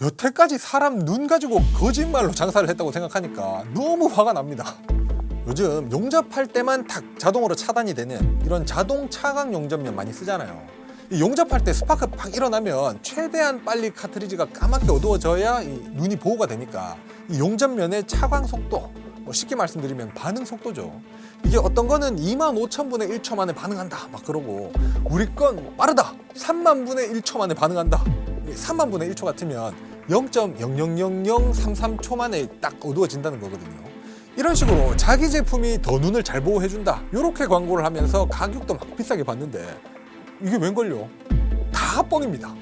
여태까지 사람 눈 가지고 거짓말로 장사를 했다고 생각하니까 너무 화가 납니다. 요즘 용접할 때만 탁 자동으로 차단이 되는 이런 자동 차광 용접면 많이 쓰잖아요. 이 용접할 때 스파크 팍 일어나면 최대한 빨리 카트리지가 까맣게 어두워져야 이 눈이 보호가 되니까 이 용접면의 차광 속도, 쉽게 말씀드리면 반응 속도죠. 이게 어떤 거는 25,000분의 1초 만에 반응한다 막 그러고, 우리 건 빠르다 30,000분의 1초 만에 반응한다. 30,000분의 1초 같으면 0.000033초 만에 딱 어두워진다는 거거든요. 이런 식으로 자기 제품이 더 눈을 잘 보호해준다 이렇게 광고를 하면서 가격도 막 비싸게 받는데 이게 웬걸요? 다 뻥입니다.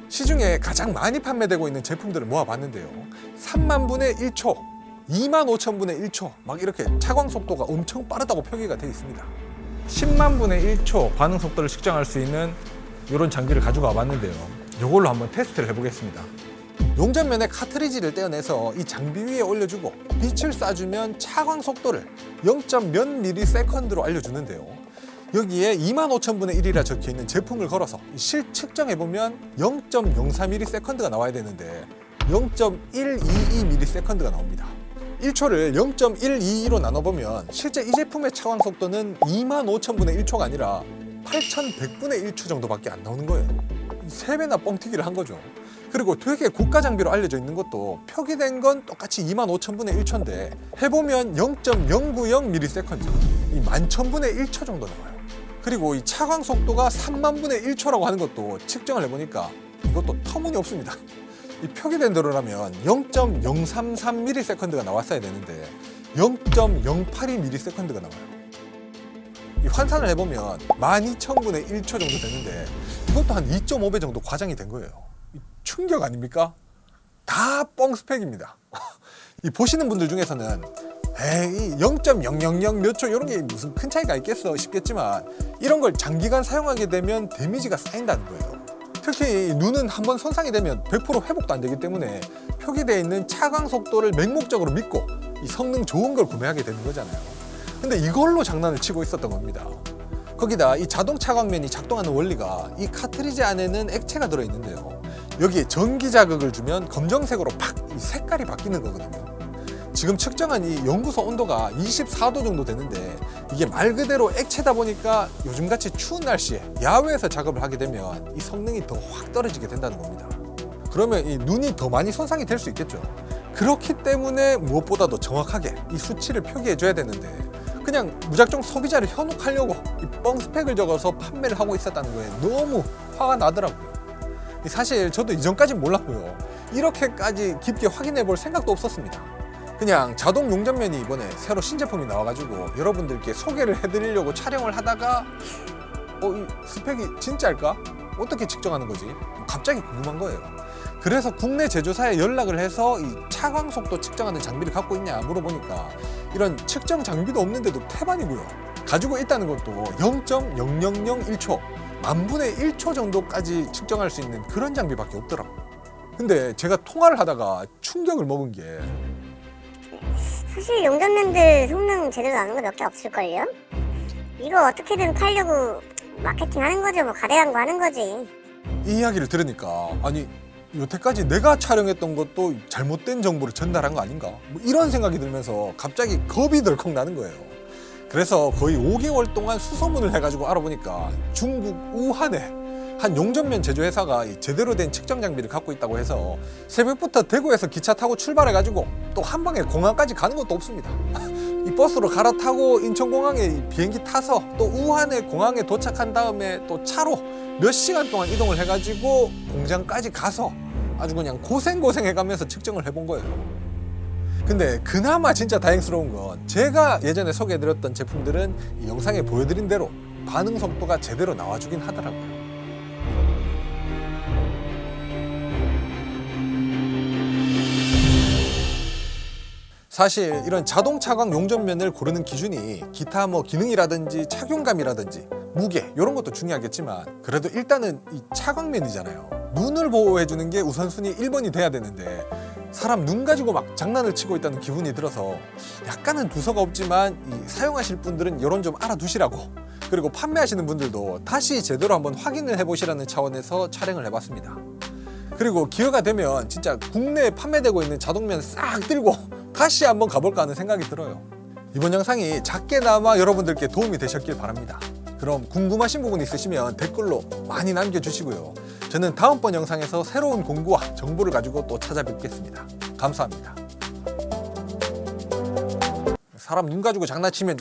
시중에 가장 많이 판매되고 있는 제품들을 모아봤는데요, 30,000분의 1초, 25,000분의 1초 막 이렇게 차광 속도가 엄청 빠르다고 표기가 되어 있습니다. 100,000분의 1초 반응 속도를 측정할 수 있는 이런 장비를 가지고 와봤는데요, 이걸로 한번 테스트를 해보겠습니다. 용접면의 카트리지를 떼어내서 이 장비 위에 올려주고 빛을 쏴주면 차광 속도를 0.몇 ms로 알려주는데요, 여기에 25,000분의 1이라 적혀있는 제품을 걸어서 실측정해보면 0.03ms가 나와야 되는데 0.122ms가 나옵니다. 1초를 0.122로 나눠보면 실제 이 제품의 차광 속도는 25,000분의 1초가 아니라 8,100분의 1초 정도밖에 안 나오는 거예요. 3배나 뻥튀기를 한 거죠. 그리고 되게 고가 장비로 알려져 있는 것도 표기된 건 똑같이 25,000분의 1초인데 해보면 0.090ms, 이 11,000분의 1초 정도 나와요. 그리고 이 차광 속도가 30,000분의 1초라고 하는 것도 측정을 해보니까 이것도 터무니없습니다. 이 표기된 대로라면 0.033ms가 나왔어야 되는데 0.082ms가 나와요. 이 환산을 해보면 12,000분의 1초 정도 되는데 이것도 한 2.5배 정도 과장이 된 거예요. 충격 아닙니까? 다 뻥 스펙입니다. 이 보시는 분들 중에서는 에이 0.000 몇 초 이런 게 무슨 큰 차이가 있겠어 싶겠지만 이런 걸 장기간 사용하게 되면 데미지가 쌓인다는 거예요. 특히 눈은 한번 손상이 되면 100% 회복도 안 되기 때문에 표기되어 있는 차광 속도를 맹목적으로 믿고 이 성능 좋은 걸 구매하게 되는 거잖아요. 근데 이걸로 장난을 치고 있었던 겁니다. 거기다 이 자동 차광면이 작동하는 원리가 이 카트리지 안에는 액체가 들어있는데요, 여기에 전기 자극을 주면 검정색으로 팍 이 색깔이 바뀌는 거거든요. 지금 측정한 이 연구소 온도가 24도 정도 되는데 이게 말 그대로 액체다 보니까 요즘같이 추운 날씨에 야외에서 작업을 하게 되면 이 성능이 더 확 떨어지게 된다는 겁니다. 그러면 이 눈이 더 많이 손상이 될 수 있겠죠. 그렇기 때문에 무엇보다도 정확하게 이 수치를 표기해 줘야 되는데 그냥 무작정 소비자를 현혹하려고 이 뻥 스펙을 적어서 판매를 하고 있었다는 거에 너무 화가 나더라고요. 사실 저도 이전까진 몰랐고요, 이렇게까지 깊게 확인해 볼 생각도 없었습니다. 그냥 자동 용접면이 이번에 새로 신제품이 나와가지고 여러분들께 소개를 해드리려고 촬영을 하다가 이 스펙이 진짜일까? 어떻게 측정하는 거지? 갑자기 궁금한 거예요. 그래서 국내 제조사에 연락을 해서 이 차광 속도 측정하는 장비를 갖고 있냐 물어보니까 이런 측정 장비도 없는데도 태반이고요, 가지고 있다는 것도 0.0001초, 10,000분의 1초 정도까지 측정할 수 있는 그런 장비밖에 없더라고요. 근데 제가 통화를 하다가 충격을 먹은 게, 사실 용접면들 성능 제대로 나오는 거 몇 개 없을걸요? 이거 어떻게든 팔려고 마케팅 하는 거죠. 뭐 가대광고 하는 거지. 이 이야기를 들으니까 아니 여태까지 내가 촬영했던 것도 잘못된 정보를 전달한 거 아닌가? 뭐 이런 생각이 들면서 갑자기 겁이 덜컥 나는 거예요. 그래서 거의 5개월 동안 수소문을 해가지고 알아보니까 중국 우한에 한 용접면 제조회사가 제대로 된 측정 장비를 갖고 있다고 해서 새벽부터 대구에서 기차 타고 출발해가지고 또 한 방에 공항까지 가는 것도 없습니다. 이 버스로 갈아타고 인천공항에 비행기 타서 또 우한의 공항에 도착한 다음에 또 차로 몇 시간 동안 이동을 해가지고 공장까지 가서 아주 그냥 고생해가면서 측정을 해본 거예요. 근데 그나마 진짜 다행스러운 건 제가 예전에 소개해드렸던 제품들은 이 영상에 보여드린 대로 반응 속도가 제대로 나와주긴 하더라고요. 사실 이런 자동 차광 용접면을 고르는 기준이 기타 기능이라든지 착용감이라든지 무게 이런 것도 중요하겠지만 그래도 일단은 이 차광면이잖아요. 눈을 보호해주는 게 우선순위 1번이 돼야 되는데 사람 눈 가지고 막 장난을 치고 있다는 기분이 들어서 약간은 두서가 없지만 사용하실 분들은 이런 좀 알아두시라고, 그리고 판매하시는 분들도 다시 제대로 한번 확인을 해보시라는 차원에서 촬영을 해봤습니다. 그리고 기회가 되면 진짜 국내에 판매되고 있는 자동면 싹 들고 다시 한번 가볼까 하는 생각이 들어요. 이번 영상이 작게나마 여러분들께 도움이 되셨길 바랍니다. 그럼 궁금하신 부분 있으시면 댓글로 많이 남겨주시고요. 저는 다음번 영상에서 새로운 공구와 정보를 가지고 또 찾아뵙겠습니다. 감사합니다. 사람 눈 가지고 장난치면